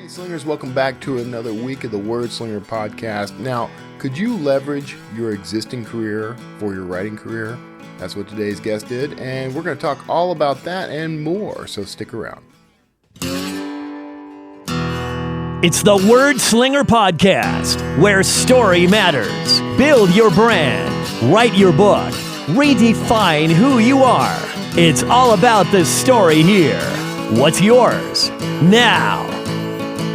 Hey Slingers, welcome back to another week of the Wordslinger podcast. Now, could you leverage your existing career for your writing career? That's what today's guest did, and we're going to talk all about that and more, so stick around. It's the Wordslinger podcast, where story matters. Build your brand, write your book, redefine who you are. It's all about the story here. What's yours? Now,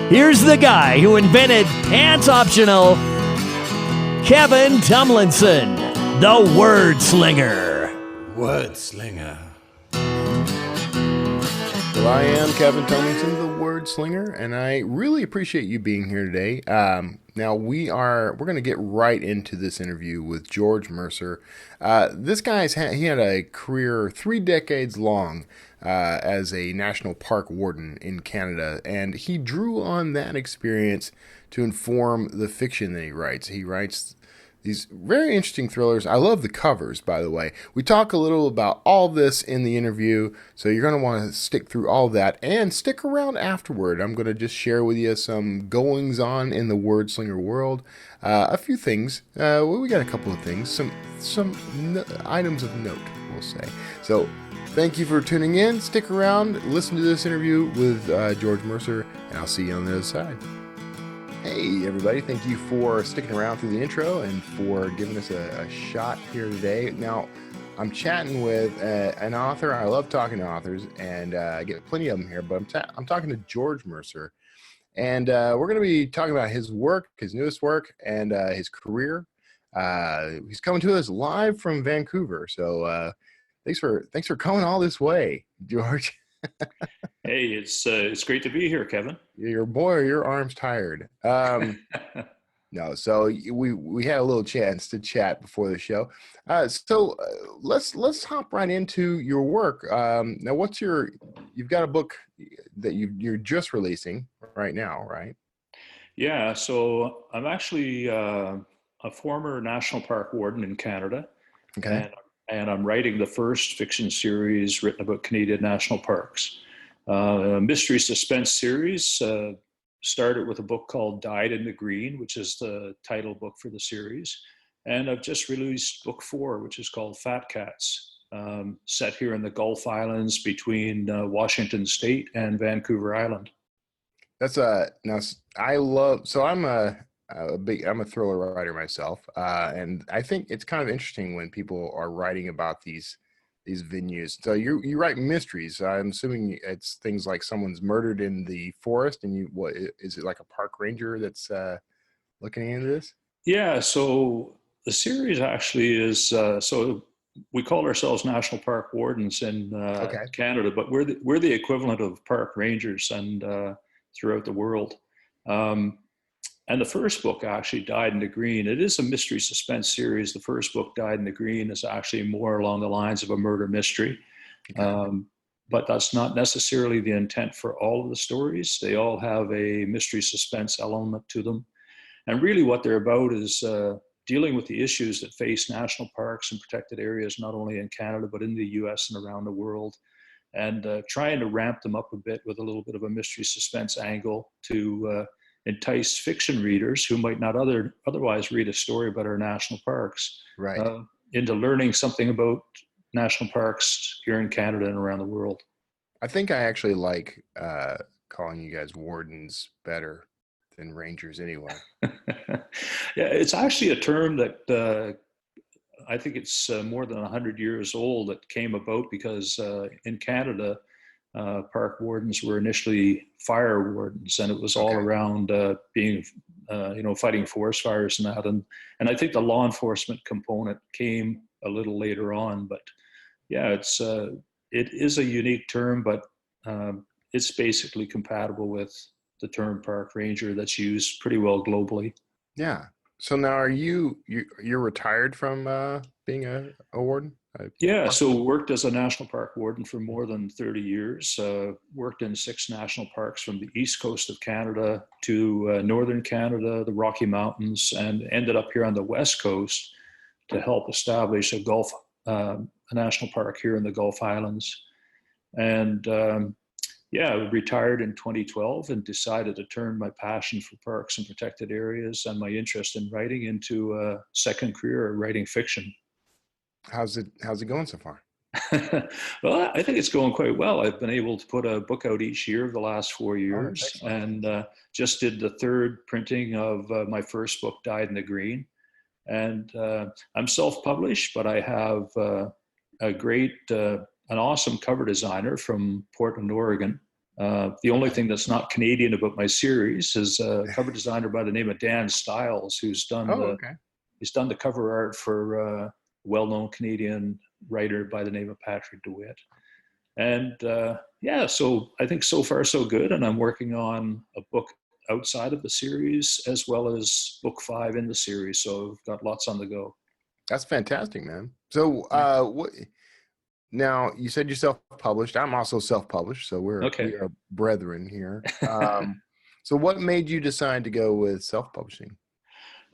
here's the guy who invented pants optional, Kevin Tomlinson, the Wordslinger. Wordslinger. Well, I am Kevin Tomlinson, the Wordslinger, and I really appreciate you being here today. Now we're going to get right into this interview with George Mercer. This guy's he had a career 3 decades long as a national park warden in Canada, and he drew on that experience to inform the fiction that he writes. He writes these very interesting thrillers. I love the covers, by the way. We talk a little about all this in the interview, so you're going to want to stick through all that and stick around afterward. I'm going to just share with you some goings-on in the Wordslinger world. A few things. We got a couple of things. Some items of note, we'll say. So thank you for tuning in. Stick around. Listen to this interview with George Mercer, and I'll see you on the other side. Hey everybody, thank you for sticking around through the intro and for giving us a shot here today. Now, I'm chatting with an author. I love talking to authors, and I get plenty of them here, but I'm talking to George Mercer, and we're going to be talking about his work, his newest work, and his career. He's coming to us live from Vancouver, so thanks for coming all this way, George. Hey, it's great to be here, Kevin. Your arm's tired. No, so we had a little chance to chat before the show. So let's hop right into your work. Now, you've got a book that you're just releasing right now, right? Yeah, so I'm actually a former national park warden in Canada. Okay. And I'm writing the first fiction series written about Canadian national parks. A mystery suspense series started with a book called Dyed in the Green, which is the title book for the series. And I've just released book 4, which is called Fat Cats, set here in the Gulf Islands between Washington State and Vancouver Island. I'm a thriller writer myself, and I think it's kind of interesting when people are writing about these venues. So you write mysteries. I'm assuming it's things like someone's murdered in the forest, and what is it, like a park ranger that's looking into this? Yeah, so the series actually is so we call ourselves national park wardens in Canada, but we're the equivalent of park rangers and throughout the world. And the first book actually, Dyed in the Green, it is a mystery suspense series. The first book, Dyed in the Green, is actually more along the lines of a murder mystery. Okay. But that's not necessarily the intent for all of the stories. They all have a mystery suspense element to them. And really what they're about is dealing with the issues that face national parks and protected areas, not only in Canada, but in the US and around the world. And trying to ramp them up a bit with a little bit of a mystery suspense angle to entice fiction readers who might not otherwise read a story about our national parks, right, into learning something about national parks here in Canada and around the world. I think I actually like calling you guys wardens better than rangers anyway. Yeah, it's actually a term that I think it's more than 100 years old, that came about because in Canada, park wardens were initially fire wardens, and it was all around being, fighting forest fires and that. And I think the law enforcement component came a little later on. But yeah, it is a unique term, but it's basically compatible with the term park ranger that's used pretty well globally. Yeah. So now you're retired from being a warden? Yeah, so worked as a national park warden for more than 30 years, worked in 6 national parks from the east coast of Canada to northern Canada, the Rocky Mountains, and ended up here on the west coast to help establish a national park here in the Gulf Islands. And yeah, I retired in 2012 and decided to turn my passion for parks and protected areas and my interest in writing into a second career, writing fiction. How's it going so far? Well, I think it's going quite well. I've been able to put a book out each year of the last 4 years, Excellent. and just did the third printing of my first book, Dyed in the Green. And I'm self-published, but I have a great, an awesome cover designer from Portland, Oregon. The only thing that's not Canadian about my series is a cover designer by the name of Dan Stiles, who's done Okay. he's done the cover art for a well-known Canadian writer by the name of Patrick DeWitt. And yeah, so I think so far so good. And I'm working on a book outside of the series as well as book 5 in the series. So I've got lots on the go. That's fantastic, man. So, what? Now you said you're self-published. I'm also self-published, so we are brethren here. So, what made you decide to go with self-publishing?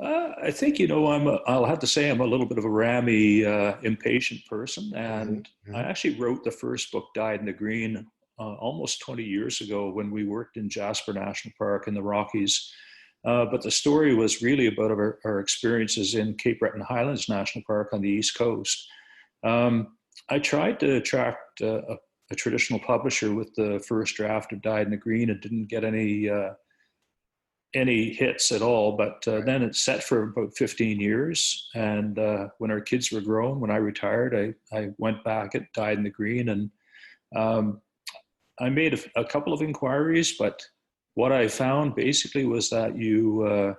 I think, I'll have to say I'm a little bit of a rammy, impatient person. And I actually wrote the first book, Dyed in the Green, almost 20 years ago when we worked in Jasper National Park in the Rockies. But the story was really about our experiences in Cape Breton Highlands National Park on the East Coast. I tried to attract a traditional publisher with the first draft of Dyed in the Green and didn't get any hits at all, but then it set for about 15 years. And when our kids were grown, when I retired, I went back at Dyed in the Green, and I made a couple of inquiries, but what I found basically was that you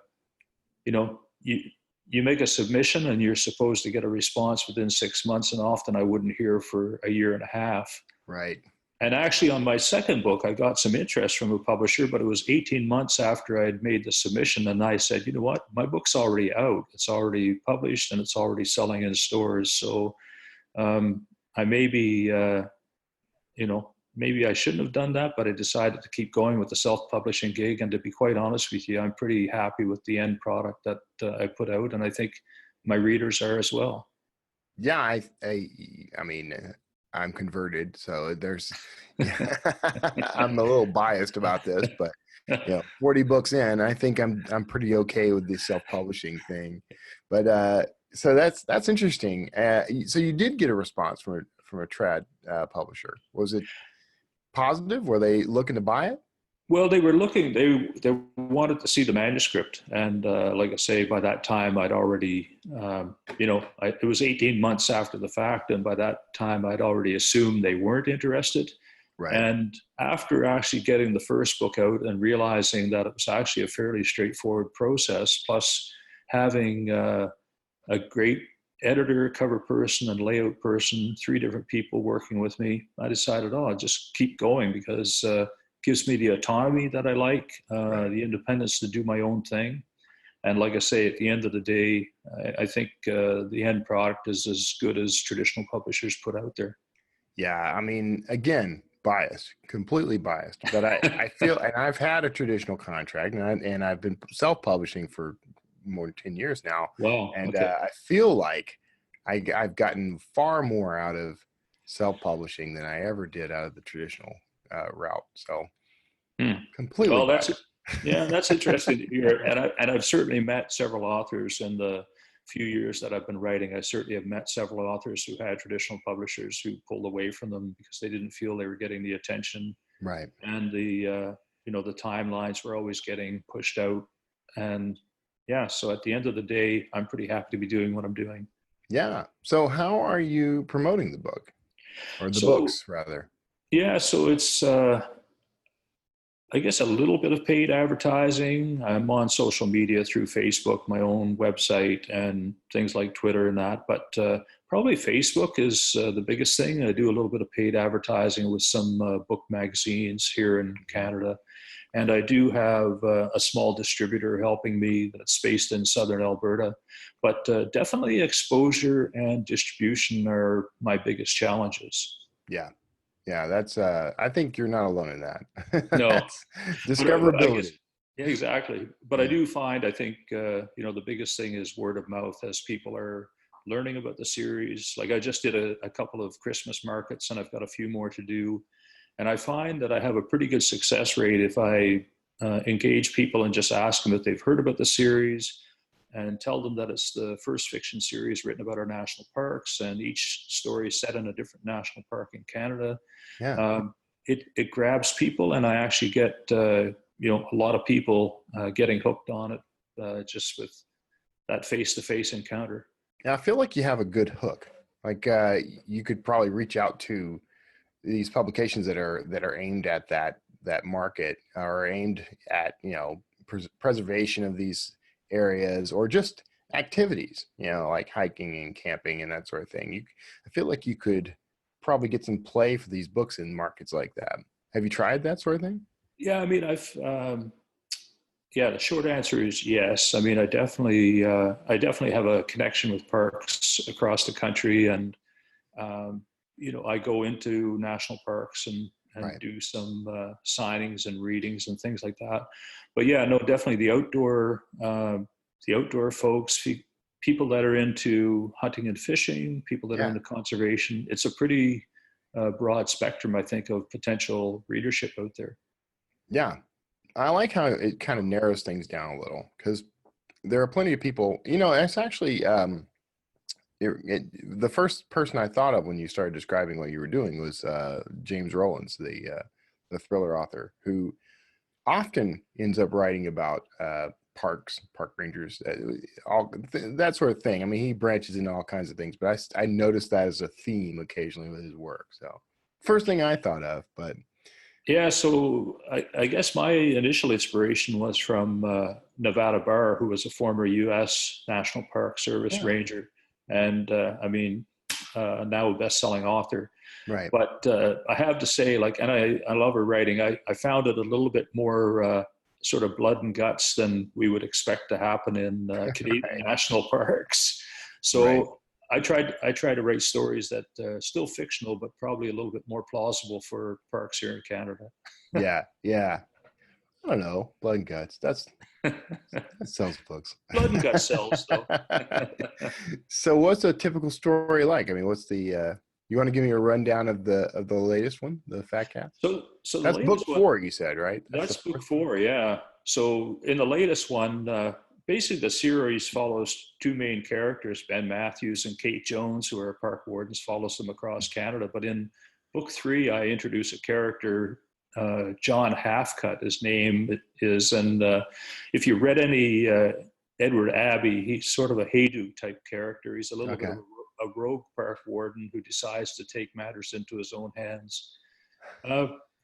make a submission and you're supposed to get a response within 6 months, and often I wouldn't hear for a year and a half. Right. And actually on my second book, I got some interest from a publisher, but it was 18 months after I had made the submission. And I said, you know what, my book's already out. It's already published and it's already selling in stores. So I maybe I shouldn't have done that, but I decided to keep going with the self-publishing gig. And to be quite honest with you, I'm pretty happy with the end product that I put out. And I think my readers are as well. Yeah, I mean, I'm converted, so there's. I'm a little biased about this, but 40 books in, I think I'm pretty okay with the self-publishing thing. But so that's interesting. So you did get a response from a trad publisher. Was it positive? Were they looking to buy it? Well, they were looking. They wanted to see the manuscript, and like I say, by that time I'd already, it was 18 months after the fact, and by that time I'd already assumed they weren't interested. Right. And after actually getting the first book out and realizing that it was actually a fairly straightforward process, plus having a great editor, cover person, and layout person, 3 different people working with me, I decided, I'll just keep going because. Gives me the autonomy that I like, the independence to do my own thing. And like I say, at the end of the day, I think the end product is as good as traditional publishers put out there. Yeah, I mean, again, biased, completely biased. But I feel, and I've had a traditional contract, and I've been self-publishing for more than 10 years now. Wow. And I feel like I've gotten far more out of self-publishing than I ever did out of the traditional route. So completely. Well, that's interesting to hear. And I've certainly met several authors in the few years that I've been writing. I certainly have met several authors who had traditional publishers who pulled away from them because they didn't feel they were getting the attention. Right. And the timelines were always getting pushed out. And yeah, so at the end of the day, I'm pretty happy to be doing what I'm doing. Yeah. So how are you promoting the book, or the books rather? Yeah, so it's, I guess, a little bit of paid advertising. I'm on social media through Facebook, my own website, and things like Twitter and that. But probably Facebook is the biggest thing. I do a little bit of paid advertising with some book magazines here in Canada. And I do have a small distributor helping me that's based in southern Alberta. But definitely exposure and distribution are my biggest challenges. Yeah. Yeah, that's. I think you're not alone in that. No, discoverability. Yeah, exactly. But I do find, I think, the biggest thing is word of mouth as people are learning about the series. Like I just did a couple of Christmas markets, and I've got a few more to do. And I find that I have a pretty good success rate if I engage people and just ask them if they've heard about the series, and tell them that it's the first fiction series written about our national parks, and each story is set in a different national park in Canada. Yeah. It grabs people, and I actually get a lot of people getting hooked on it just with that face-to-face encounter. Now, I feel like you have a good hook. Like you could probably reach out to these publications that are aimed at that market, or aimed at preservation of these areas, or just activities, like hiking and camping and that sort of thing. I feel like you could probably get some play for these books in markets like that. Have you tried that sort of thing? Yeah, I mean, the short answer is yes. I mean, I definitely have a connection with parks across the country, and I go into national parks and Right. do some signings and readings and things like that. But yeah, no, definitely the outdoor folks, people that are into hunting and fishing, people that are Yeah. into conservation. It's a pretty broad spectrum, I think, of potential readership out there. Yeah. I like how it kind of narrows things down a little, because there are plenty of people, it's actually, the first person I thought of when you started describing what you were doing was James Rowlands, the thriller author, who often ends up writing about parks, park rangers, that sort of thing. I mean, he branches into all kinds of things, but I noticed that as a theme occasionally with his work. So first thing I thought of, but yeah, so I guess my initial inspiration was from Nevada Barr, who was a former U.S. National Park Service ranger, and now a best-selling author. Right. But I have to say, and I love her writing. I found it a little bit more sort of blood and guts than we would expect to happen in Canadian national parks. So I try to write stories that still fictional, but probably a little bit more plausible for parks here in Canada. Yeah. I don't know. Blood and guts. That sells books. Blood and guts sells, though. So, what's a typical story like? I mean, what's the? You want to give me a rundown of the latest one, the Fat Cat? So that's book 4, you said, right? That's book 4, yeah. So in the latest one, basically the series follows 2 main characters, Ben Matthews and Kate Jones, who are park wardens, follows them across Canada. But in book 3, I introduce a character, John Halfcut, his name is. And if you read any Edward Abbey, he's sort of a Haydu type character. He's a little bit of a rogue park warden who decides to take matters into his own hands.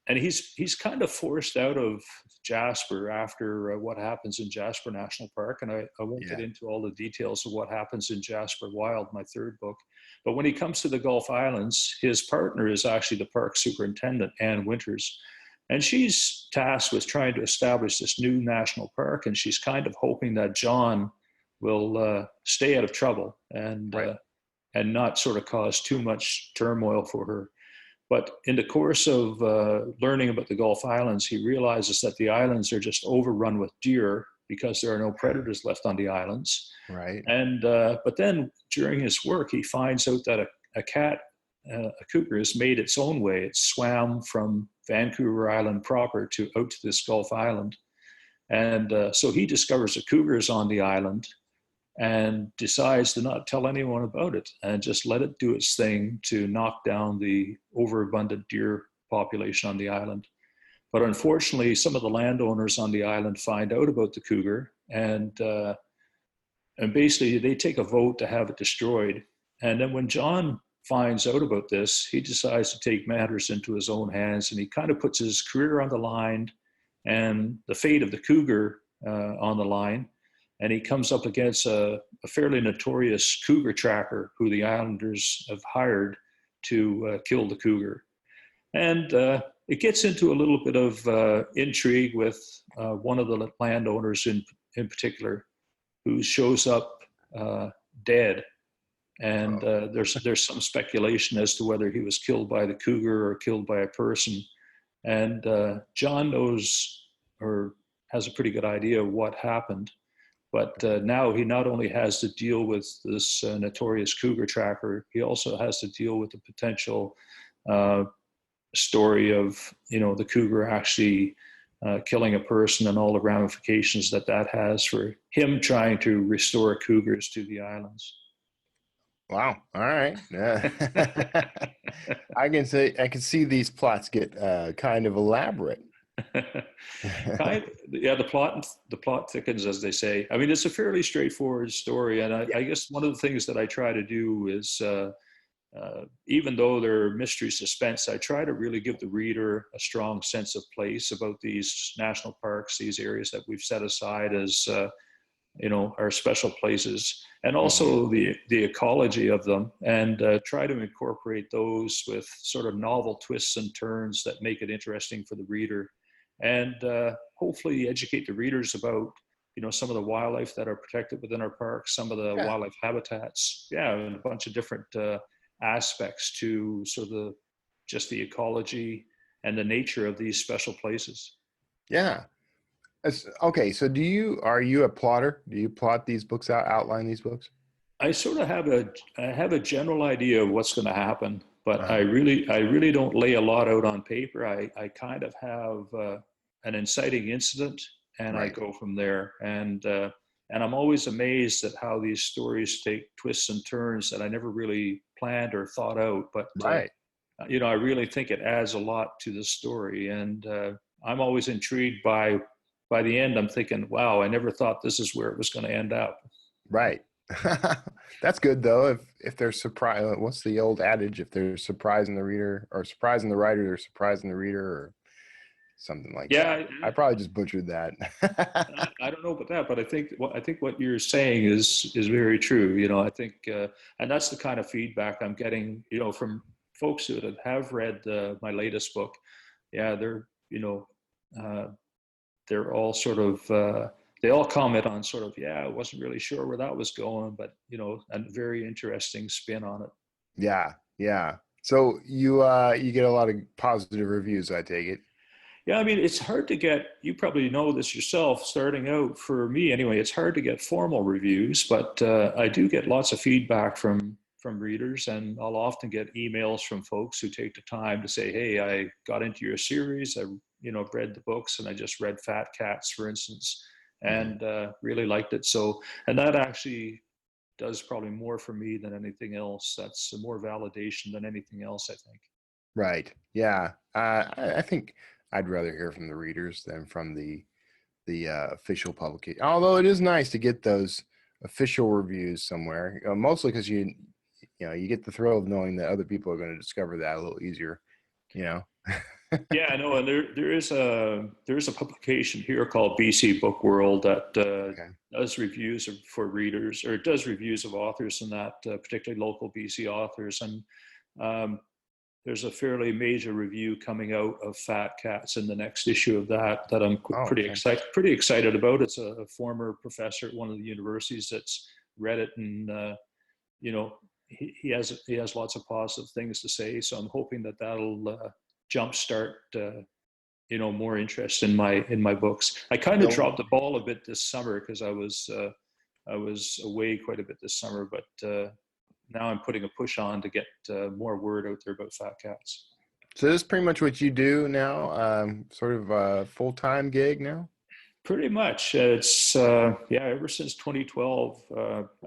And he's kind of forced out of Jasper after what happens in Jasper National Park. And I won't get into all the details of what happens in Jasper Wild, my 3rd book. But when he comes to the Gulf Islands, his partner is actually the park superintendent, Ann Winters. And she's tasked with trying to establish this new national park. And she's kind of hoping that John will stay out of trouble and not sort of cause too much turmoil for her. But in the course of learning about the Gulf Islands, he realizes that the islands are just overrun with deer because there are no predators left on the islands. Right. And but then during his work, he finds out that a cougar has made its own way. It swam from Vancouver Island proper out to this Gulf Island. And so he discovers a cougar is on the island, and decides to not tell anyone about it and just let it do its thing to knock down the overabundant deer population on the island. But unfortunately, some of the landowners on the island find out about the cougar, and basically they take a vote to have it destroyed. And then when John finds out about this, he decides to take matters into his own hands, and he kind of puts his career on the line and the fate of the cougar on the line. And he comes up against a fairly notorious cougar tracker who the islanders have hired to kill the cougar. And it gets into a little bit of intrigue with one of the landowners in particular, who shows up dead. And there's some speculation as to whether he was killed by the cougar or killed by a person. And John knows, or has a pretty good idea of what happened. But now he not only has to deal with this notorious cougar tracker, he also has to deal with the potential story of, the cougar actually killing a person and all the ramifications that has for him trying to restore cougars to the islands. Wow. All right. I can see these plots get kind of elaborate. Yeah, the plot thickens, as they say. I mean, it's a fairly straightforward story, and I guess one of the things that I try to do is, even though they're mystery suspense, I try to really give the reader a strong sense of place about these national parks, these areas that we've set aside as our special places, and also the ecology of them, and try to incorporate those with sort of novel twists and turns that make it interesting for the reader, and hopefully educate the readers about some of the wildlife that are protected within our parks, some of the wildlife habitats, and a bunch of different aspects to sort of just the ecology and the nature of these special places. Yeah. Okay, so are you a plotter? Do you plot these books out, outline these books? I sort of have a general idea of what's going to happen, but I really don't lay a lot out on paper. I kind of have an inciting incident, and I go from there. And I'm always amazed at how these stories take twists and turns that I never really planned or thought out. But I really think it adds a lot to the story, and I'm always intrigued by the end. I'm thinking, wow, I never thought this is where it was going to end up. Right. That's good though. If there's surprise, what's the old adage? If there's surprise in the reader or surprise in the writer, there's surprise in the reader, or something like that. I probably just butchered that. I don't know about that, but I think what you're saying is very true. I think, and that's the kind of feedback I'm getting, from folks who have read my latest book. Yeah, they're all sort of, they all comment on sort of, I wasn't really sure where that was going, but a very interesting spin on it. Yeah. So you get a lot of positive reviews, I take it. Yeah, I mean, it's hard to get, you probably know this yourself, starting out, for me anyway, it's hard to get formal reviews, but I do get lots of feedback from readers, and I'll often get emails from folks who take the time to say, hey, I got into your series, I read the books, and I just read Fat Cats, for instance, and really liked it. So, and that actually does probably more for me than anything else. That's more validation than anything else, I think. Right. Yeah. I think I'd rather hear from the readers than from the official publication. Although it is nice to get those official reviews somewhere, mostly because you get the thrill of knowing that other people are going to discover that a little easier. Yeah, I know, and there is a publication here called BC Book World that does reviews for readers, or it does reviews of authors, and that particularly local BC authors, and there's a fairly major review coming out of Fat Cats in the next issue of that I'm pretty excited about. It's a former professor at one of the universities that's read it, and he has lots of positive things to say. So I'm hoping that'll jumpstart more interest in my books. I kind of dropped the ball a bit this summer because I was away quite a bit this summer, but now I'm putting a push on to get more word out there about Fat Cats. So this is pretty much what you do now, sort of a full-time gig now? Pretty much. It's, ever since 2012,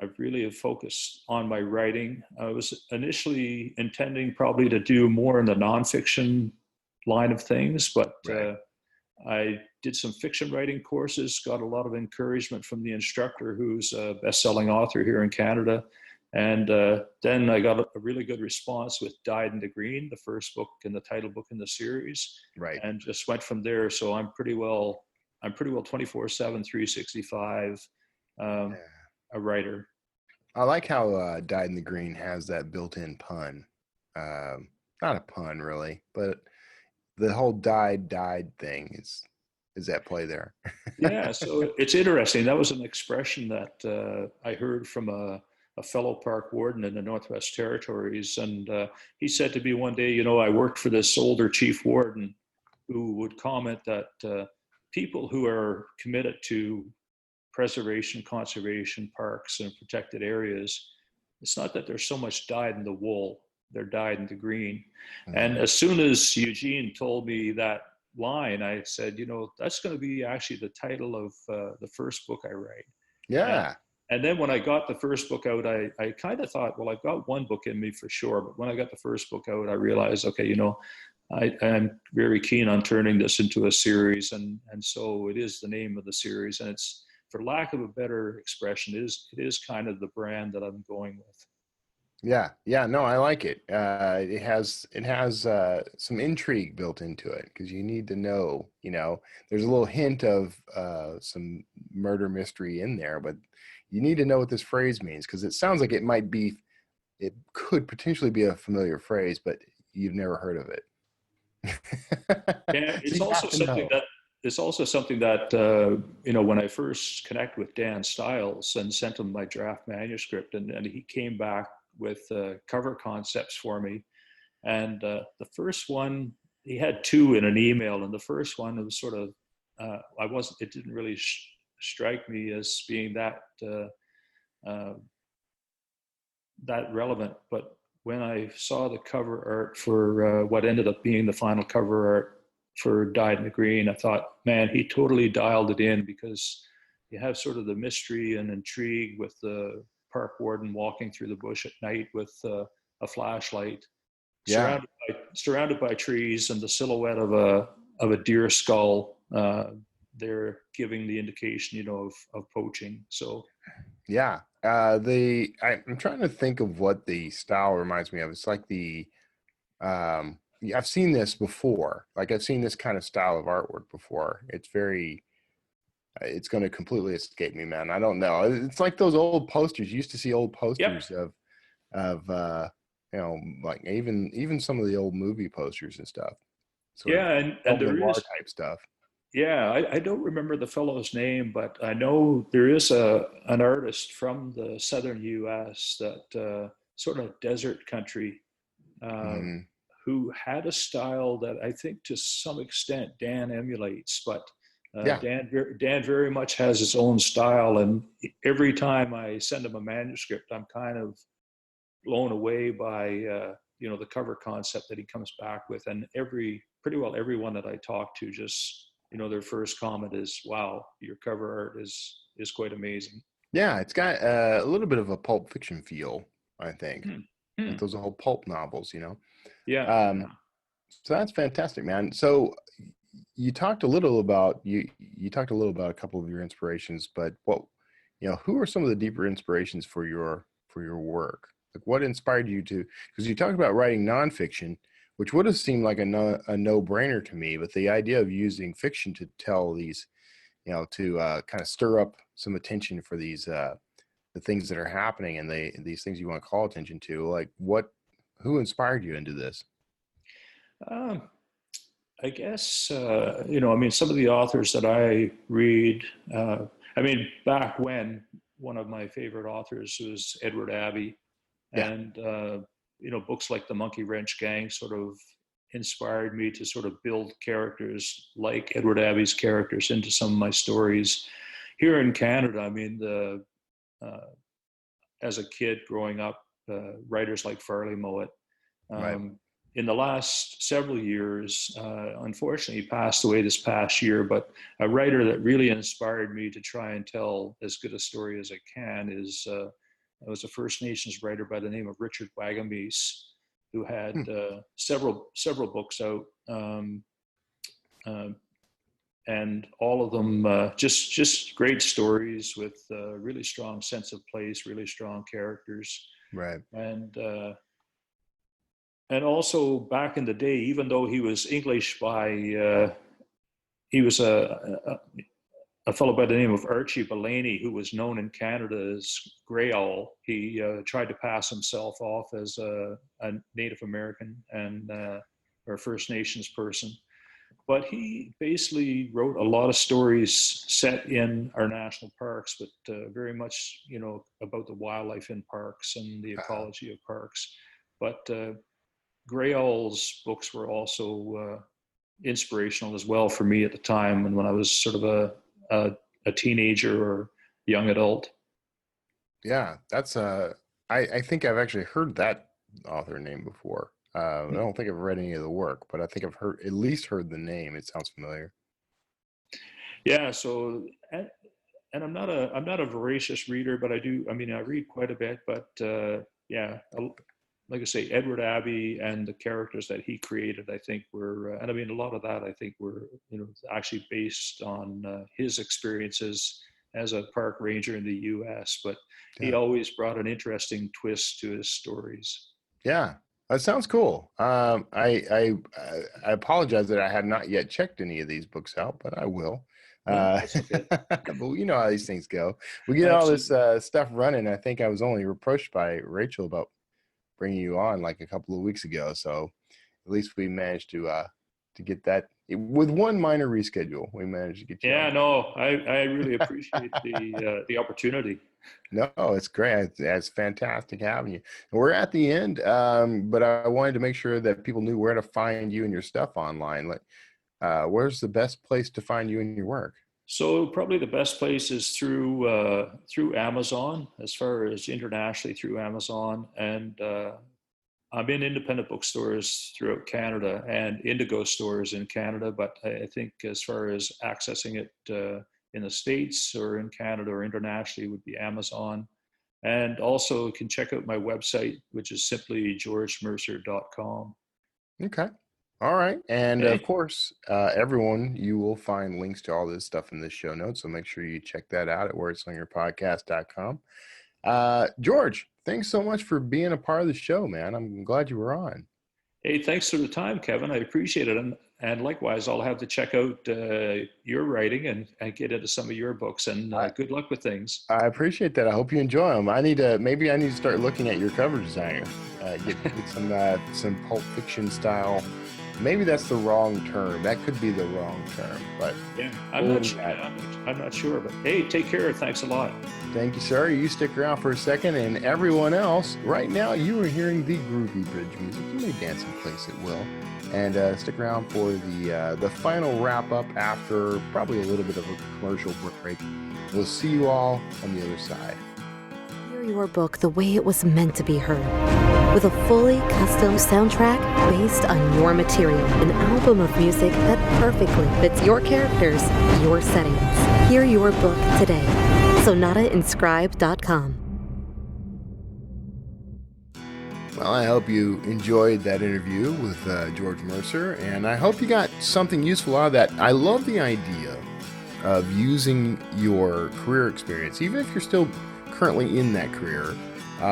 I've really focused on my writing. I was initially intending probably to do more in the nonfiction line of things, but I did some fiction writing courses, got a lot of encouragement from the instructor, who's a best-selling author here in Canada. And then I got a really good response with Dyed in the Green, the first book and the title book in the series. Right. And just went from there. So I'm pretty well 24/7, 365, a writer. I like how Dyed in the Green has that built-in pun. Not a pun really, but the whole died thing is at play there. Yeah, so it's interesting. That was an expression that I heard from a fellow park warden in the Northwest Territories. And he said to me one day, I worked for this older chief warden who would comment that people who are committed to preservation, conservation, parks, and protected areas, it's not that there's so much dyed in the wool. they're dyed in the green. Mm. And as soon as Eugene told me that line, I said, that's going to be actually the title of the first book I write. Yeah. And then when I got the first book out, I kind of thought, well, I've got one book in me for sure. But when I got the first book out, I realized, okay, I'm very keen on turning this into a series. And so it is the name of the series. And it's, for lack of a better expression, it is kind of the brand that I'm going with. Yeah. No, I like it. It has some intrigue built into it because you need to know, there's a little hint of some murder mystery in there, but you need to know what this phrase means because it sounds like it could potentially be a familiar phrase, but you've never heard of it. Yeah, So you have to know. it's also something that when I first connected with Dan Stiles and sent him my draft manuscript, and he came back with cover concepts for me, and the first one, he had two in an email, and the first one, it was sort of it didn't really strike me as being that relevant, but when I saw the cover art for what ended up being the final cover art for Dyed in the Green, I thought, man, he totally dialed it in, because you have sort of the mystery and intrigue with the park warden walking through the bush at night with a flashlight, Yeah. surrounded by trees, and the silhouette of a deer skull. They're giving the indication, of poaching. So Yeah. I'm trying to think of what the style reminds me of. It's like I've seen this before. Like I've seen this kind of style of artwork before. It's going to completely escape me, man. I don't know. It's like those old posters. You used to see old posters yep. of like even some of the old movie posters and stuff. Sort of And there noir is type stuff. Yeah, I don't remember the fellow's name, but I know there is an artist from the southern U.S., that sort of desert country, Mm-hmm. who had a style that I think to some extent Dan emulates, but Yeah. Dan very much has his own style, and every time I send him a manuscript, I'm kind of blown away by the cover concept that he comes back with, and pretty well everyone that I talk to just. Their first comment is, "Wow, your cover art is quite amazing." Yeah, it's got a little bit of a Pulp Fiction feel, I think. Like those old pulp novels, Yeah. So that's fantastic, man. So you talked a little about you talked a little about a couple of your inspirations, but who are some of the deeper inspirations for your work? Like what inspired you to? Because you talked about writing nonfiction, which would have seemed like a no-brainer to me, but the idea of using fiction to tell these, to kind of stir up some attention for these the things that are happening and these things you want to call attention to, like who inspired you into this? I guess some of the authors that I read. Back when, one of my favorite authors was Edward Abbey, Yeah. and books like the Monkey Wrench Gang sort of inspired me to sort of build characters like Edward Abbey's characters into some of my stories. Here in Canada, as a kid growing up, writers like Farley Mowat. Right. In the last several years, unfortunately, he passed away this past year, but a writer that really inspired me to try and tell as good a story as I can was a First Nations writer by the name of Richard Wagamese, who had several books out, and all of them just great stories with really strong sense of place, really strong characters. Right. And also back in the day, even though he was English he was a fellow by the name of Archie Bellany, who was known in Canada as Grey Owl. He tried to pass himself off as a Native American and or First Nations person. But he basically wrote a lot of stories set in our national parks, but very much, about the wildlife in parks and the ecology of parks. But Grey Owl's books were also inspirational as well for me at the time, and when I was sort of a teenager or young adult. Yeah, that's I think I've actually heard that author name before. I don't think I've read any of the work, but I think I've at least heard the name. It sounds familiar. Yeah. So, and I'm not a voracious reader, but I do. I mean, I read quite a bit. But yeah, like I say, Edward Abbey and the characters that he created, I think were, and I mean, a lot of that I think were, actually based on his experiences as a park ranger in the U.S. But he Yeah. always brought an interesting twist to his stories. Yeah, that sounds cool. I apologize that I have not yet checked any of these books out, but I will. No, Uh, that's okay. but you know how these things go. We get all this Absolutely. stuff running. I think I was only approached by Rachel about bringing you on like a couple of weeks ago, so at least we managed to get that with one minor reschedule. We managed to get you Yeah, on. no, I really appreciate the opportunity. No, it's great. It's fantastic having you. And we're at the end, but I wanted to make sure that people knew where to find you and your stuff online. Like, where's the best place to find you and your work? So probably the best place is through Amazon, as far as internationally through Amazon, and I'm in independent bookstores throughout Canada and Indigo stores in Canada. But I think as far as accessing it in the States or in Canada or internationally would be Amazon. And also you can check out my website, which is simply georgemercer.com. Okay. All right. And of Okay. course, everyone, you will find links to all this stuff in the show notes. So make sure you check that out at wordslingerpodcast.com. George, thanks so much for being a part of the show, man. I'm glad you were on. Hey, thanks for the time, Kevin. I appreciate it. And likewise, I'll have to check out your writing and get into some of your books. And good luck with things. I appreciate that. I hope you enjoy them. Maybe I need to start looking at your cover designer. Get some Pulp Fiction style. Maybe that's the wrong term. That could be the wrong term, but Yeah, I'm not sure. I'm not sure, but hey, take care. Thanks a lot. thank you, sir. You stick around for a second, and everyone else, right now you are hearing the groovy bridge music. You may dance in place at will, and stick around for the final wrap up after probably a little bit of a commercial break. We'll see you all on the other side. Hear your book the way it was meant to be heard. With a fully custom soundtrack based on your material. An album of music that perfectly fits your characters, your settings. Hear your book today. SonataInscribe.com. Well, I hope you enjoyed that interview with George Mercer, and I hope you got something useful out of that. I love the idea of using your career experience, even if you're still currently in that career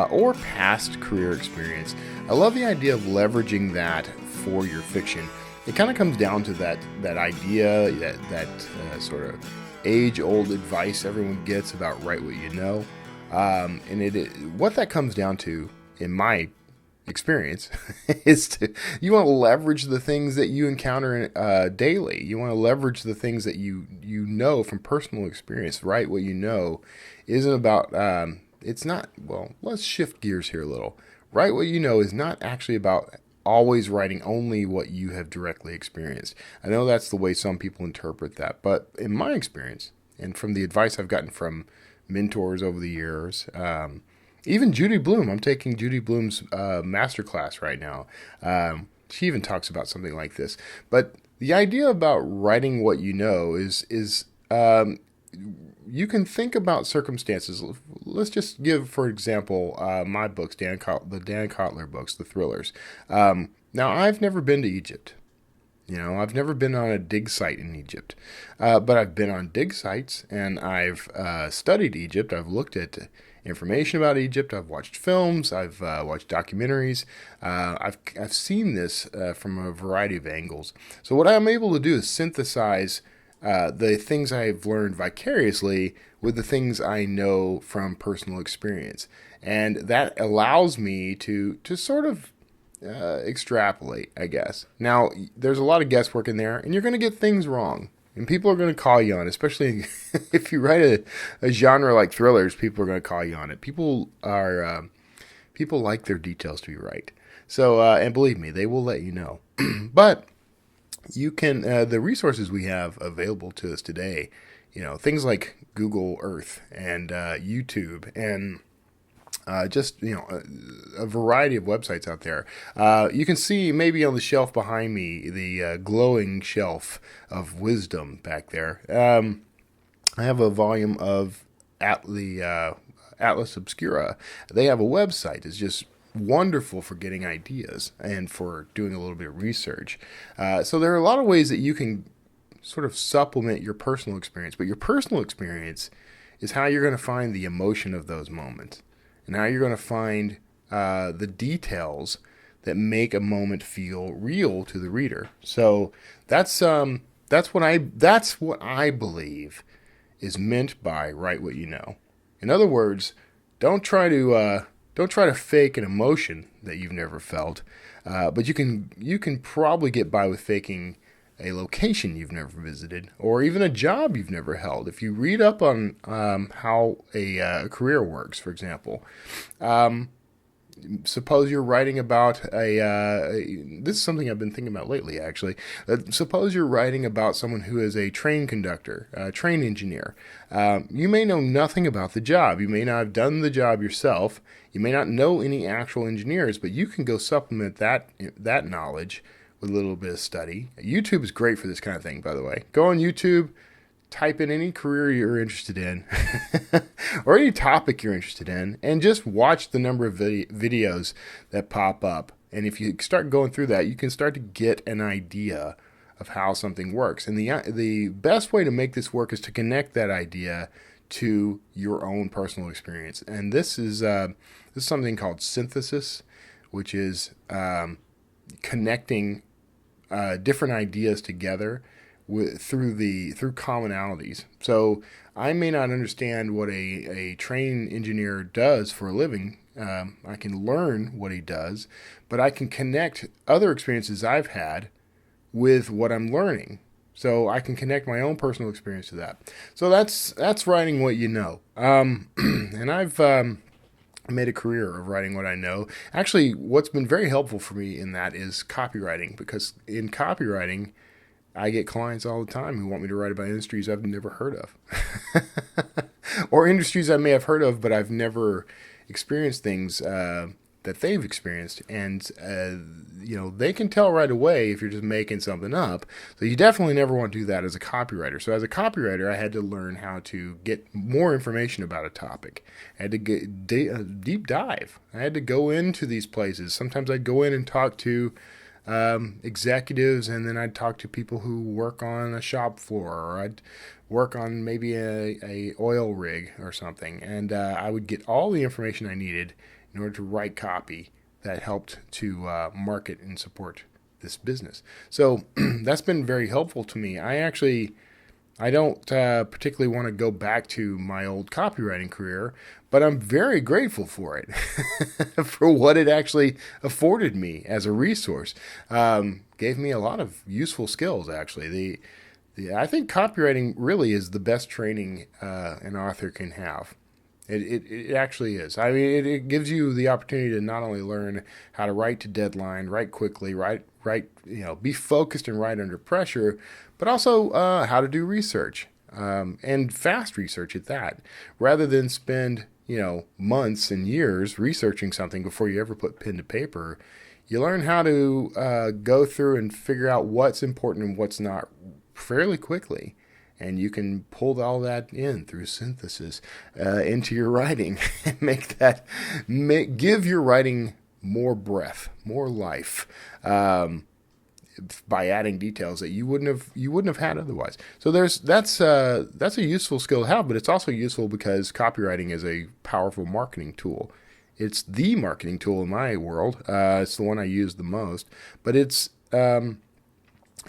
or past career experience. I love the idea of leveraging that for your fiction. It kind of comes down to that idea, that sort of age-old advice everyone gets about write what you know. What that comes down to, in my experience, is you want to leverage the things that you encounter daily. You want to leverage the things that you know from personal experience. Write what you know isn't about. It's not. Well, let's shift gears here a little. Write what you know is not actually about always writing only what you have directly experienced. I know that's the way some people interpret that, but in my experience, and from the advice I've gotten from mentors over the years, even Judy Blume, I'm taking Judy Blume's masterclass right now. She even talks about something like this. But the idea about writing what you know is you can think about circumstances. Let's just give, for example, my books, the Dan Kotler books, the thrillers. Now, I've never been to Egypt. I've never been on a dig site in Egypt, but I've been on dig sites, and I've studied Egypt. I've looked at information about Egypt. I've watched films. I've watched documentaries. I've seen this from a variety of angles. So what I'm able to do is synthesize the things I've learned vicariously with the things I know from personal experience, and that allows me to sort of extrapolate, I guess. Now, there's a lot of guesswork in there, and you're going to get things wrong. And people are going to call you on it, especially if you write a genre like thrillers, people are going to call you on it. People like their details to be right. So, and believe me, they will let you know. But you can, the resources we have available to us today, things like Google Earth and YouTube and just, a variety of websites out there. You can see maybe on the shelf behind me, the glowing shelf of wisdom back there. I have a volume of the Atlas Obscura. They have a website. It's just wonderful for getting ideas and for doing a little bit of research. So there are a lot of ways that you can sort of supplement your personal experience, but your personal experience is how you're going to find the emotion of those moments, and how you're going to find the details that make a moment feel real to the reader. So that's what I believe is meant by write what you know. In other words, don't try to fake an emotion that you've never felt, but you can probably get by with faking a location you've never visited, or even a job you've never held. If you read up on how a career works, for example, suppose you're writing about this is something I've been thinking about lately, actually. Suppose you're writing about someone who is a train conductor, a train engineer. You may know nothing about the job. You may not have done the job yourself. You may not know any actual engineers, but you can go supplement that knowledge with a little bit of study. YouTube is great for this kind of thing, by the way. Go on YouTube, type in any career you're interested in or any topic you're interested in, and just watch the number of videos that pop up. And if you start going through that, you can start to get an idea of how something works. And the best way to make this work is to connect that idea to your own personal experience. And this is something called synthesis, which is connecting different ideas together through commonalities. So I may not understand what a train engineer does for a living. I can learn what he does, but I can connect other experiences I've had with what I'm learning. So I can connect my own personal experience to that. So that's writing what you know. And I've made a career of writing what I know. Actually, what's been very helpful for me in that is copywriting, because in copywriting, I get clients all the time who want me to write about industries I've never heard of. Or industries I may have heard of, but I've never experienced things that they've experienced. And, they can tell right away if you're just making something up. So you definitely never want to do that as a copywriter. So as a copywriter, I had to learn how to get more information about a topic. I had to get deep dive. I had to go into these places. Sometimes I'd go in and talk to executives, and then I'd talk to people who work on a shop floor, or I'd work on maybe a oil rig or something, and I would get all the information I needed in order to write copy that helped to market and support this business. So that's been very helpful to me. I don't particularly want to go back to my old copywriting career, but I'm very grateful for it, for what it actually afforded me as a resource. Gave me a lot of useful skills, actually. I think copywriting really is the best training an author can have. It actually is. I mean, it gives you the opportunity to not only learn how to write to deadline, write quickly, be focused and write under pressure, but also how to do research, and fast research at that, rather than spend months and years researching something before you ever put pen to paper. You learn how to go through and figure out what's important and what's not fairly quickly. And you can pull all that in through synthesis into your writing and give your writing more breath, more life, by adding details that you wouldn't have had otherwise. So that's a useful skill to have, but it's also useful because copywriting is a powerful marketing tool. It's the marketing tool in my world. It's the one I use the most, but it's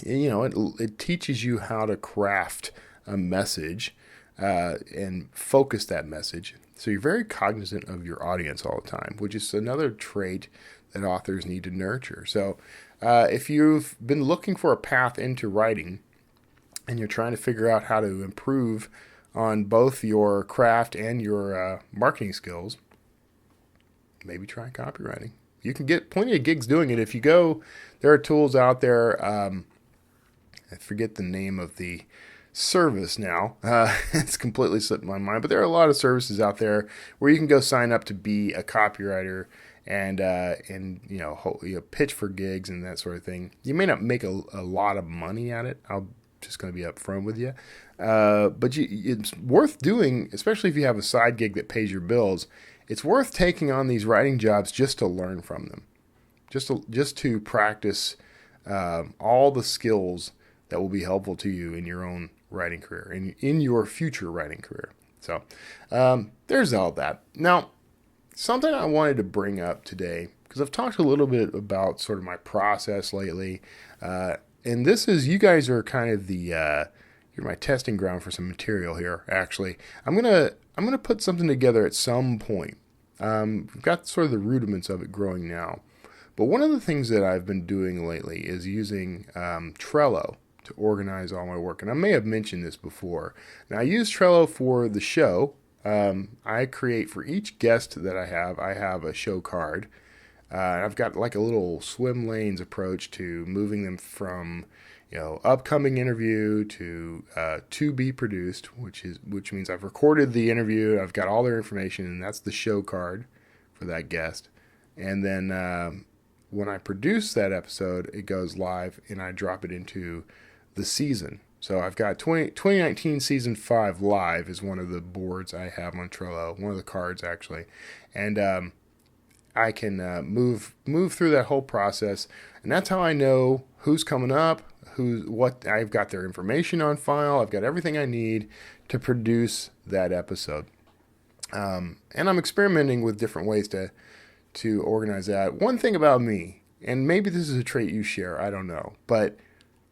it teaches you how to craft a message and focus that message. So you're very cognizant of your audience all the time, which is another trait that authors need to nurture. So if you've been looking for a path into writing and you're trying to figure out how to improve on both your craft and your marketing skills, maybe try copywriting. You can get plenty of gigs doing it. If you go, there are tools out there. I forget the name of the service now. It's completely slipped my mind, but there are a lot of services out there where you can go sign up to be a copywriter and pitch for gigs and that sort of thing. You may not make a lot of money at it. I'm just going to be upfront with you, but it's worth doing, especially if you have a side gig that pays your bills. It's worth taking on these writing jobs just to learn from them, just to practice all the skills that will be helpful to you in your own writing career and in your future writing career. So there's all that. Now, something I wanted to bring up today, because I've talked a little bit about sort of my process lately, and this is, you guys are kind of you're my testing ground for some material here. Actually, I'm gonna put something together at some point. We've got sort of the rudiments of it growing now, but one of the things that I've been doing lately is using Trello to organize all my work. And I may have mentioned this before. Now, I use Trello for the show. I create for each guest that I have a show card. I've got like a little swim lanes approach to moving them from, upcoming interview to be produced, which means I've recorded the interview, I've got all their information, and that's the show card for that guest. And then when I produce that episode, it goes live and I drop it into the season. So I've got 2019 season 5 live is one of the boards I have on Trello, one of the cards actually. And I can move through that whole process, and that's how I know who's coming up, what I've got their information on file. I've got everything I need to produce that episode. And I'm experimenting with different ways to organize that. One thing about me, and maybe this is a trait you share, I don't know, but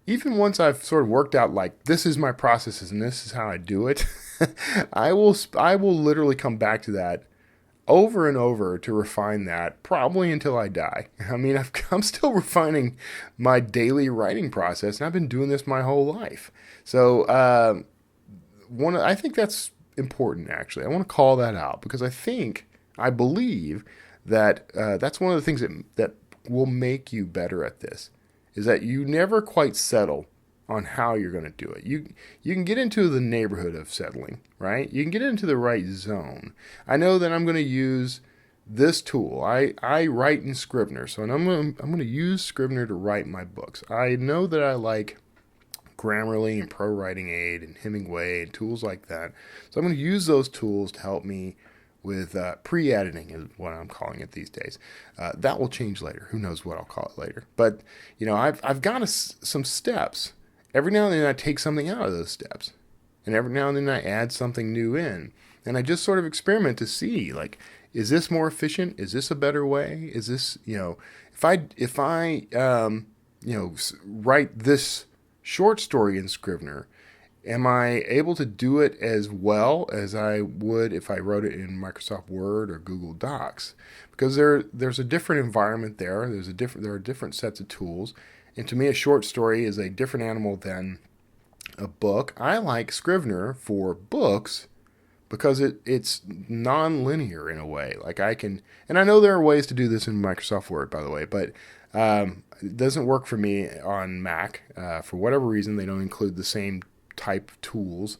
even once I've sort of worked out like this is my processes and this is how I do it, I will literally come back to that over and over to refine that probably until I die. I mean, I'm still refining my daily writing process, and I've been doing this my whole life. So I think that's important, actually. I want to call that out because I believe that that's one of the things that will make you better at this, is that you never quite settle on how you're going to do it. You can get into the neighborhood of settling, right? You can get into the right zone. I know that I'm going to use this tool. I write in Scrivener, so I'm going to use Scrivener to write my books. I know that I like Grammarly and Pro Writing Aid and Hemingway and tools like that. So I'm going to use those tools to help me with pre-editing is what I'm calling it these days. That will change later. Who knows what I'll call it later. But, I've got some steps. Every now and then I take something out of those steps. And every now and then I add something new in. And I just sort of experiment to see, like, is this more efficient? Is this a better way? Is this, if I write this short story in Scrivener, am I able to do it as well as I would if I wrote it in Microsoft Word or Google Docs? Because there's a different environment there. There are different sets of tools. And to me, a short story is a different animal than a book. I like Scrivener for books because it's non-linear in a way. Like and I know there are ways to do this in Microsoft Word, by the way, but it doesn't work for me on Mac. For whatever reason, they don't include the same type of tools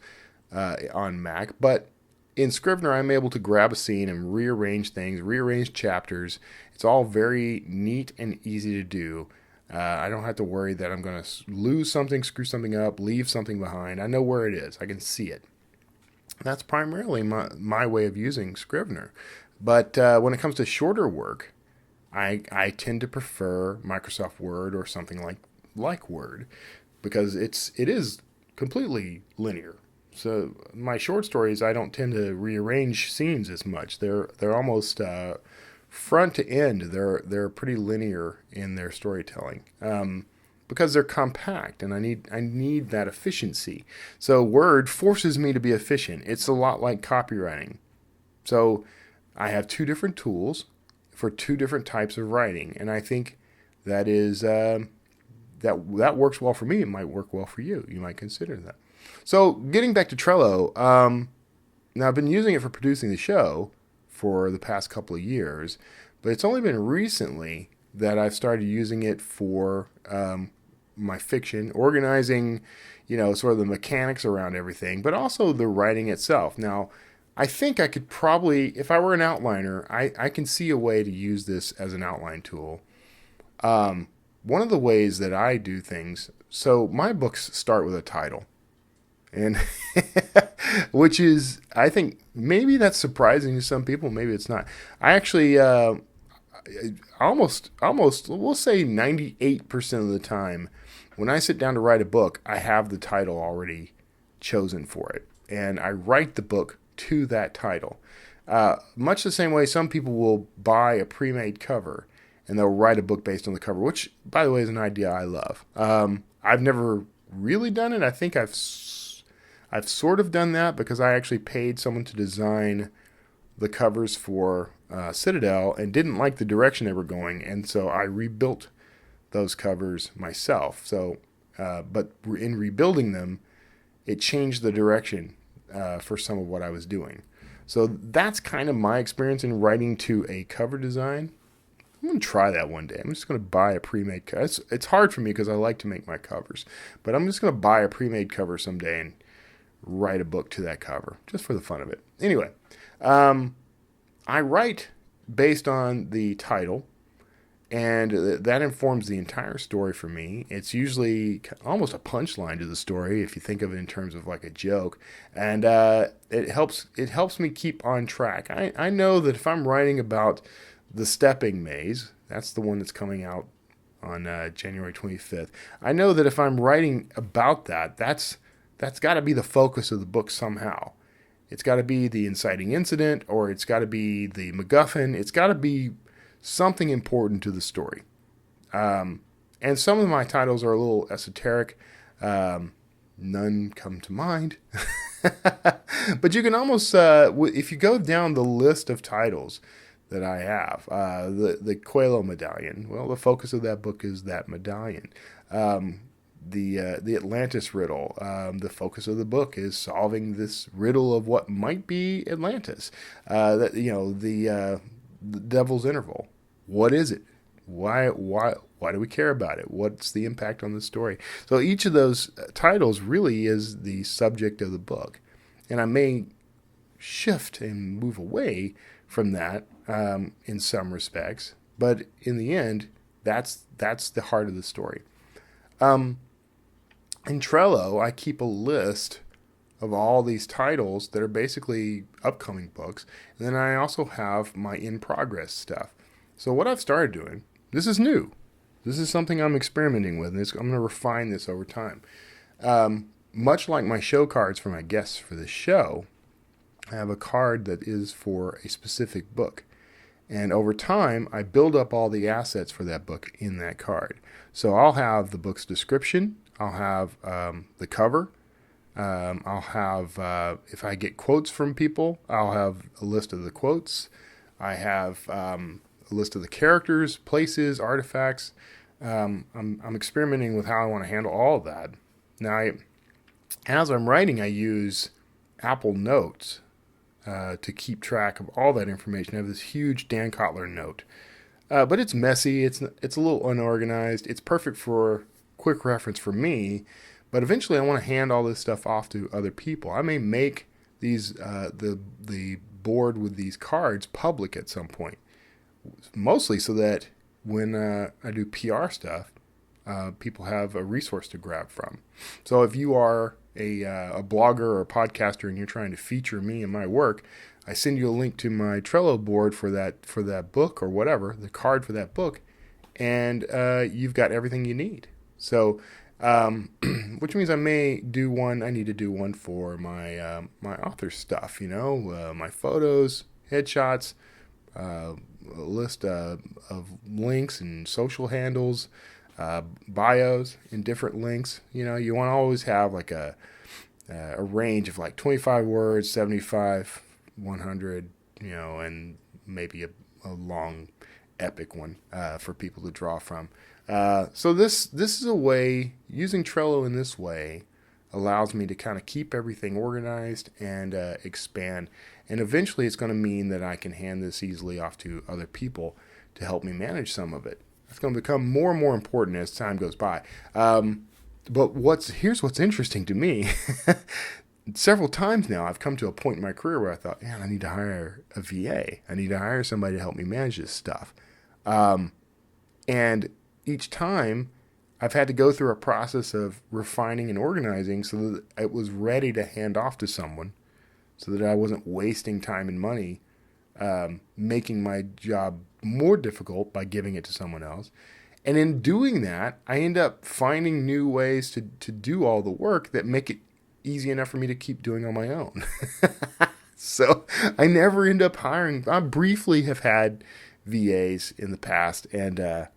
on Mac. But in Scrivener, I'm able to grab a scene and rearrange things, rearrange chapters. It's all very neat and easy to do. I don't have to worry that I'm going to lose something, screw something up, leave something behind. I know where it is. I can see it. That's primarily my way of using Scrivener. But when it comes to shorter work, I tend to prefer Microsoft Word or something like Word because it is completely linear. So my short stories, I don't tend to rearrange scenes as much. They're almost front to end. They're pretty linear in their storytelling because they're compact, and I need that efficiency. So Word forces me to be efficient. It's a lot like copywriting. So I have two different tools for two different types of writing, and I think that is that works well for me. It might work well for you. You might consider that. So getting back to Trello, now I've been using it for producing the show for the past couple of years, but it's only been recently that I've started using it for my fiction, organizing, sort of the mechanics around everything, but also the writing itself. Now, I think I could probably, if I were an outliner, I can see a way to use this as an outline tool. One of the ways that I do things, so my books start with a title. And which is, I think, maybe that's surprising to some people. Maybe it's not. I actually, almost, we'll say 98% of the time, when I sit down to write a book, I have the title already chosen for it. And I write the book to that title. Much the same way some people will buy a pre-made cover and they'll write a book based on the cover, which, by the way, is an idea I love. I've never really done it. I think I've sort of done that because I actually paid someone to design the covers for Citadel and didn't like the direction they were going, and so I rebuilt those covers myself. So, but in rebuilding them, it changed the direction for some of what I was doing. So that's kind of my experience in writing to a cover design. I'm going to try that one day. I'm just going to buy a pre-made cover. It's hard for me because I like to make my covers, but I'm just going to buy a pre-made cover someday and write a book to that cover just for the fun of it. Anyway, I write based on the title, and that informs the entire story for me. It's usually almost a punchline to the story if you think of it in terms of like a joke, and it helps me keep on track. I know that if I'm writing about the stepping maze, that's the one that's coming out on January 25th. I know that if I'm writing about that's got to be the focus of the book somehow. It's got to be the inciting incident, or it's got to be the MacGuffin. It's got to be something important to the story. And some of my titles are a little esoteric. None come to mind. But you can almost, if you go down the list of titles that I have, the Coelho medallion, well, the focus of that book is that medallion. The Atlantis riddle. The focus of the book is solving this riddle of what might be Atlantis. The Devil's Interval. What is it? Why do we care about it? What's the impact on the story? So each of those titles really is the subject of the book, and I may shift and move away from that in some respects, but in the end, that's the heart of the story. In Trello, I keep a list of all these titles that are basically upcoming books, and then I also have my in-progress stuff. So what I've started doing, this is new. This is something I'm experimenting with, and I'm going to refine this over time. Much like my show cards for my guests for the show, I have a card that is for a specific book. And over time, I build up all the assets for that book in that card. So I'll have the book's description. I'll have the cover. I'll have, if I get quotes from people, I'll have a list of the quotes. I have a list of the characters, places, artifacts. I'm experimenting with how I want to handle all of that. Now, as I'm writing, I use Apple Notes to keep track of all that information. I have this huge Dan Kotler note. But it's messy. It's a little unorganized. It's perfect for quick reference for me. But eventually I want to hand all this stuff off to other people. I may make these the board with these cards public at some point. Mostly so that when I do PR stuff, people have a resource to grab from. So if you are a blogger or a podcaster and you're trying to feature me and my work, I send you a link to my Trello board for that book or whatever, the card for that book, and you've got everything you need. So, which means I need to do one for my my author stuff, my photos, headshots, a list of links and social handles, bios and different links. You want to always have like a range of like 25 words, 75, 100, and maybe a long epic one for people to draw from. So this is a way, using Trello in this way allows me to kind of keep everything organized and expand. And eventually it's going to mean that I can hand this easily off to other people to help me manage some of it. That's going to become more and more important as time goes by. But here's what's interesting to me. Several times now, I've come to a point in my career where I thought, man, I need to hire a VA. I need to hire somebody to help me manage this stuff. And each time, I've had to go through a process of refining and organizing so that it was ready to hand off to someone, so that I wasn't wasting time and money making my job more difficult by giving it to someone else. And in doing that, I end up finding new ways to do all the work that make it easy enough for me to keep doing on my own. So I never end up hiring. I briefly have had VAs in the past, and I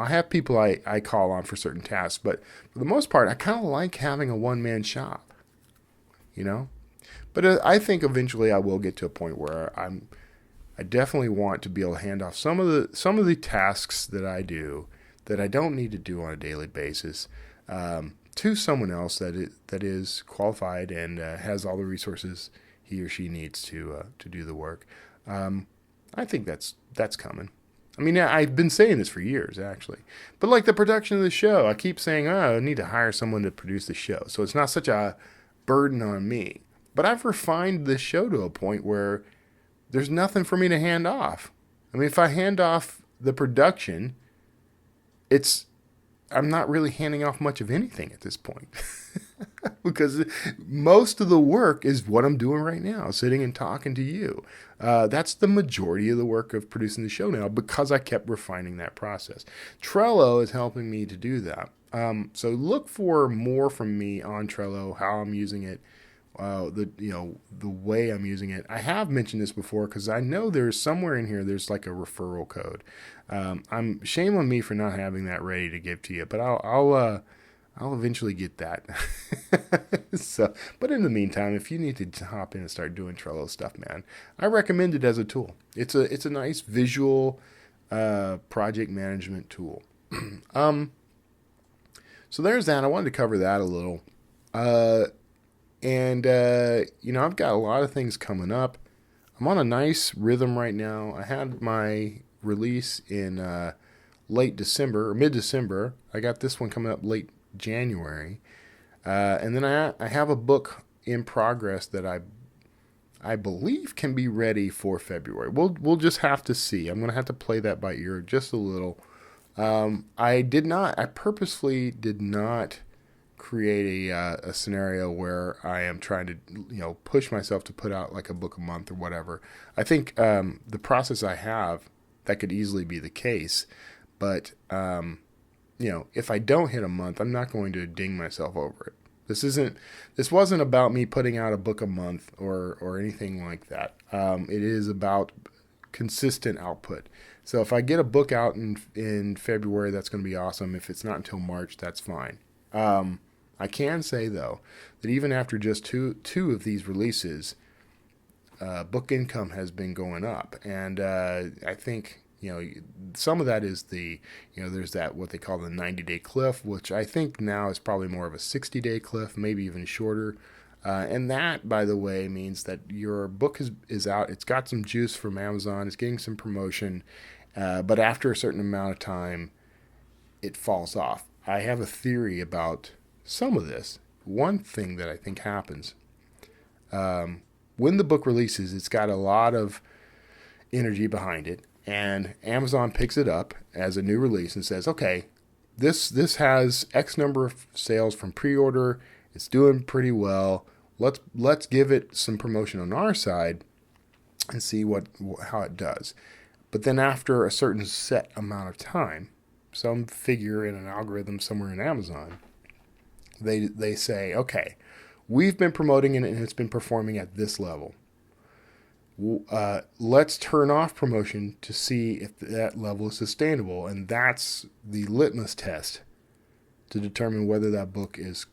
have people I call on for certain tasks, but for the most part, I kind of like having a one-man shop, you know? But I think eventually I will get to a point where I definitely want to be able to hand off some of the tasks that I do that I don't need to do on a daily basis to someone else that is qualified and has all the resources he or she needs to do the work. I think that's coming. I mean, I've been saying this for years, actually. But like the production of the show, I keep saying, I need to hire someone to produce the show, so it's not such a burden on me. But I've refined this show to a point where there's nothing for me to hand off. I mean, if I hand off the production, I'm not really handing off much of anything at this point. Because most of the work is what I'm doing right now, sitting and talking to you. That's the majority of the work of producing the show now, because I kept refining that process. Trello is helping me to do that. So look for more from me on Trello, how I'm using it, the way I'm using it. I have mentioned this before because I know there's somewhere in here there's like a referral code. Shame on me for not having that ready to give to you, but I'll eventually get that. But in the meantime, if you need to hop in and start doing Trello stuff, man, I recommend it as a tool. It's a nice visual project management tool. So there's that. I wanted to cover that a little. I've got a lot of things coming up. I'm on a nice rhythm right now. I had my release in late December or mid-December. I got this one coming up late January. And then I have a book in progress that I believe can be ready for February. We'll just have to see. I'm going to have to play that by ear just a little. I purposefully did not create a scenario where I am trying to, push myself to put out like a book a month or whatever. I think the process I have, that could easily be the case. But, if I don't hit a month, I'm not going to ding myself over it. This wasn't about me putting out a book a month or anything like that. It is about consistent output. So if I get a book out in February, that's going to be awesome. If it's not until March, that's fine. I can say, though, that even after just two of these releases, book income has been going up. And I think, some of that is there's that what they call the 90-day cliff, which I think now is probably more of a 60-day cliff, maybe even shorter. And that, by the way, means that your book is out. It's got some juice from Amazon. It's getting some promotion. But after a certain amount of time, it falls off. I have a theory about some of this. One thing that I think happens, when the book releases, it's got a lot of energy behind it, and Amazon picks it up as a new release and says, okay, this has X number of sales from pre-order. It's doing pretty well. Let's give it some promotion on our side and see how it does. But then after a certain set amount of time, some figure in an algorithm somewhere in Amazon, they say, okay, we've been promoting it and it's been performing at this level. Let's turn off promotion to see if that level is sustainable. And that's the litmus test to determine whether that book is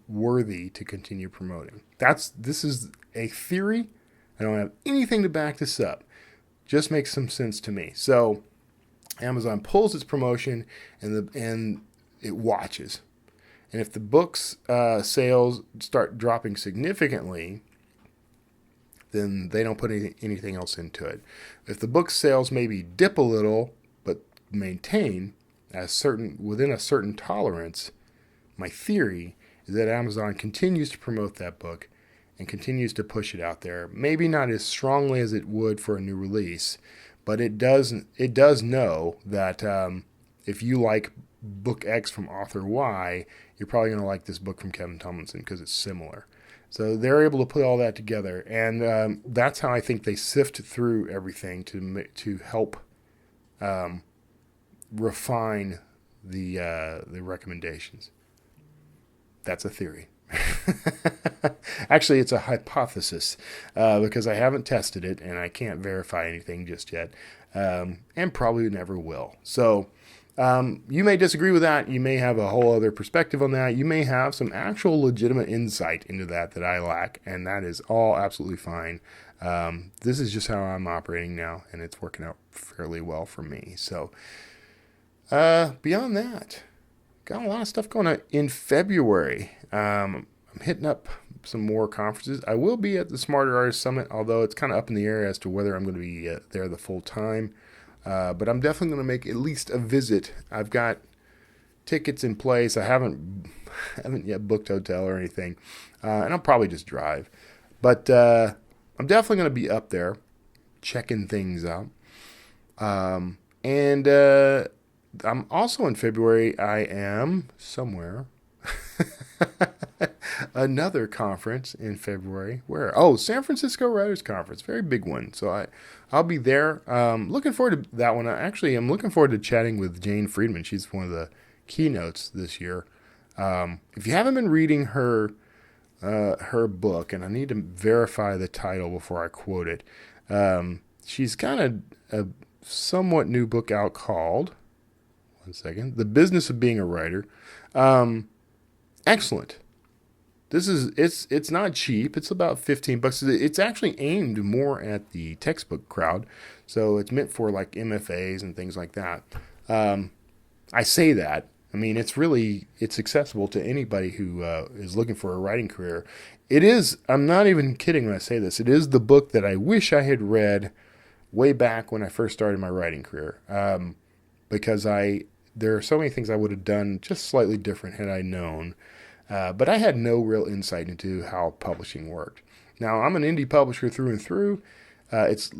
worthy to continue promoting. This is a theory. I don't have anything to back this up. Just makes some sense to me. So Amazon pulls its promotion and it watches. And if the book's sales start dropping significantly, then they don't put anything else into it. If the book's sales maybe dip a little, but maintain within a certain tolerance. My theory is that Amazon continues to promote that book and continues to push it out there. Maybe not as strongly as it would for a new release, but it does know that if you like book X from author Y, you're probably going to like this book from Kevin Tomlinson because it's similar. So they're able to put all that together, and that's how I think they sift through everything to help refine the recommendations. That's a theory. Actually, it's a hypothesis because I haven't tested it and I can't verify anything just yet, and probably never will. So you may disagree with that. You may have a whole other perspective on that. You may have some actual legitimate insight into that I lack, and that is all absolutely fine. This is just how I'm operating now, and it's working out fairly well for me. So beyond that, got a lot of stuff going on in February. I'm hitting up some more conferences. I will be at the Smarter Artist Summit, although it's kind of up in the air as to whether I'm going to be there the full time. But I'm definitely going to make at least a visit. I've got tickets in place. I haven't yet booked hotel or anything, and I'll probably just drive. But I'm definitely going to be up there checking things out. And I'm also in February. I am somewhere. Another conference in February. Where? Oh, San Francisco Writers Conference. Very big one. So I'll be there. Looking forward to that one. Actually, I'm looking forward to chatting with Jane Friedman. She's one of the keynotes this year. If you haven't been reading her book, and I need to verify the title before I quote it, she's got a somewhat new book out called, one second, The Business of Being a Writer. Excellent. It's not cheap. It's about $15. It's actually aimed more at the textbook crowd, so it's meant for like MFAs and things like that. I say that. I mean, it's accessible to anybody who is looking for a writing career. It is. I'm not even kidding when I say this. It is the book that I wish I had read way back when I first started my writing career, because there are so many things I would have done just slightly different had I known. But I had no real insight into how publishing worked. Now, I'm an indie publisher through and through. It's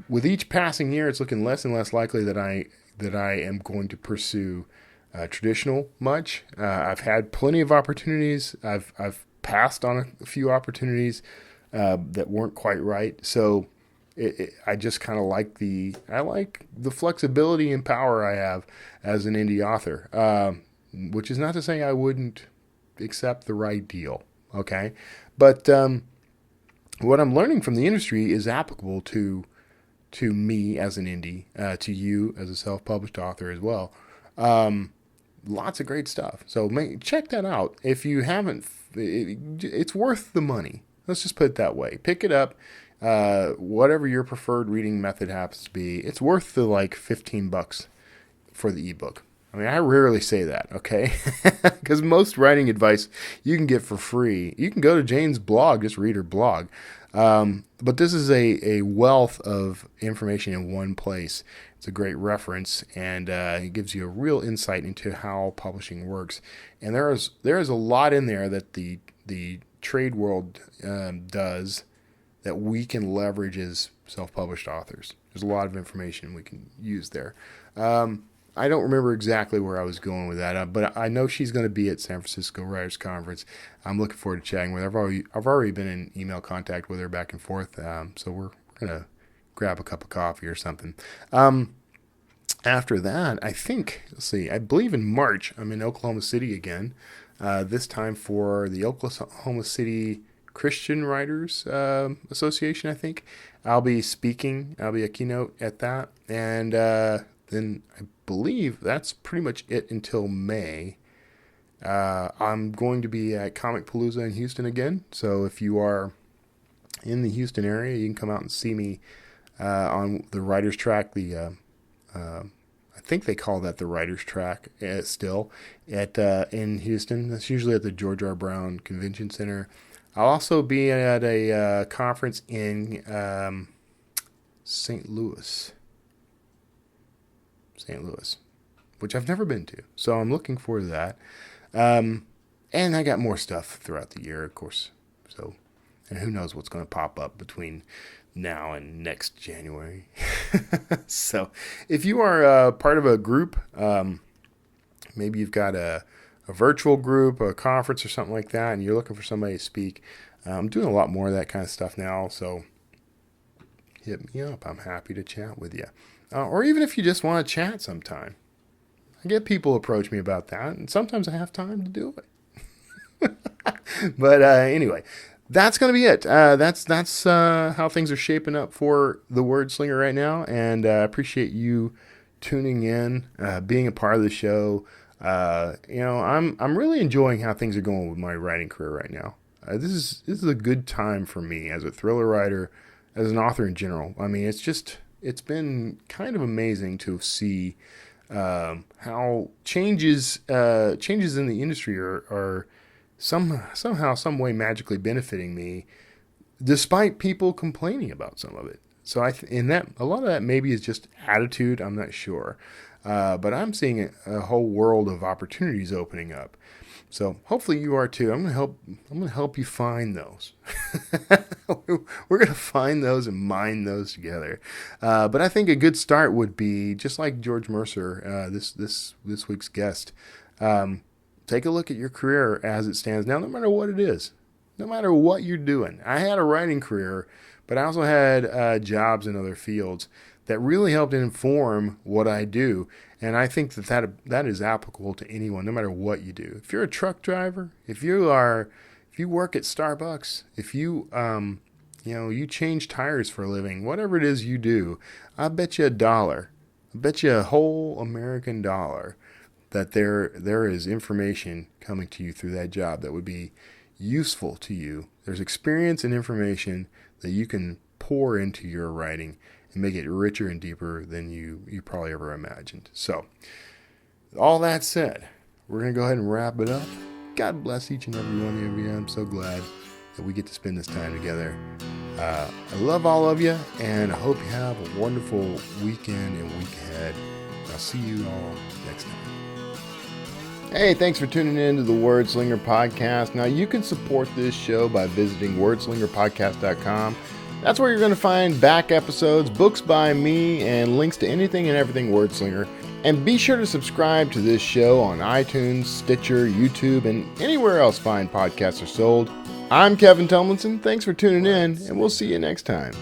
with each passing year, it's looking less and less likely that I am going to pursue traditional much. I've had plenty of opportunities. I've passed on a few opportunities that weren't quite right. So I just kind of like the flexibility and power I have as an indie author, which is not to say I wouldn't accept the right deal. Okay. But what I'm learning from the industry is applicable to me as an indie, to you as a self-published author as well. Lots of great stuff. So check that out. If you haven't, it's worth the money. Let's just put it that way. Pick it up. Whatever your preferred reading method happens to be, it's worth the like $15 for the ebook. I mean, I rarely say that, okay? Because most writing advice you can get for free. You can go to Jane's blog, just read her blog. But this is a wealth of information in one place. It's a great reference, and it gives you a real insight into how publishing works. And there is a lot in there that the trade world does that we can leverage as self-published authors. There's a lot of information we can use there. I don't remember exactly where I was going with that, but I know she's going to be at San Francisco Writers Conference. I'm looking forward to chatting with her. I've already been in email contact with her back and forth, so we're going to grab a cup of coffee or something. After that, I believe in March, I'm in Oklahoma City again, this time for the Oklahoma City Christian Writers Association, I think. I'll be speaking. I'll be a keynote at that, and then I believe that's pretty much it until May. I'm going to be at Comic Palooza in Houston again, so if you are in the Houston area, you can come out and see me on the Writers Track. I think they call that the Writers Track still in Houston. That's usually at the George R. Brown Convention Center. I'll also be at a conference in St. Louis. which I've never been to. So I'm looking forward to that. And I got more stuff throughout the year, of course. So, and who knows what's going to pop up between now and next January. So if you are part of a group, maybe you've got a virtual group, a conference or something like that, and you're looking for somebody to speak, I'm doing a lot more of that kind of stuff now. So hit me up. I'm happy to chat with you. Or even if you just want to chat sometime. I get people approach me about that, and sometimes I have time to do it. But anyway, that's going to be it. That's how things are shaping up for the Wordslinger right now, and I appreciate you tuning in, being a part of the show. I'm really enjoying how things are going with my writing career right now. This is a good time for me as a thriller writer, as an author in general. I mean, it's been kind of amazing to see how changes in the industry are somehow, some way magically benefiting me, despite people complaining about some of it. So a lot of that maybe is just attitude. I'm not sure, but I'm seeing a whole world of opportunities opening up. So hopefully you are too. I'm gonna help you find those. We're gonna find those and mine those together. But I think a good start would be just like George Mercer, this week's guest. Take a look at your career as it stands now, no matter what it is, no matter what you're doing. I had a writing career, but I also had jobs in other fields that really helped inform what I do. And I think that is applicable to anyone, no matter what you do. If you're a truck driver, if you work at Starbucks, if you change tires for a living, whatever it is you do, I bet you $1. I bet you a whole American dollar that there is information coming to you through that job that would be useful to you. There's experience and information that you can pour into your writing and make it richer and deeper than you probably ever imagined. So, all that said, we're going to go ahead and wrap it up. God bless each and every one of you. I'm so glad that we get to spend this time together. I love all of you, and I hope you have a wonderful weekend and week ahead. I'll see you all next time. Hey, thanks for tuning in to the Wordslinger podcast. Now, you can support this show by visiting wordslingerpodcast.com. That's where you're going to find back episodes, books by me, and links to anything and everything Wordslinger. And be sure to subscribe to this show on iTunes, Stitcher, YouTube, and anywhere else fine podcasts are sold. I'm Kevin Tomlinson. Thanks for tuning in, and we'll see you next time.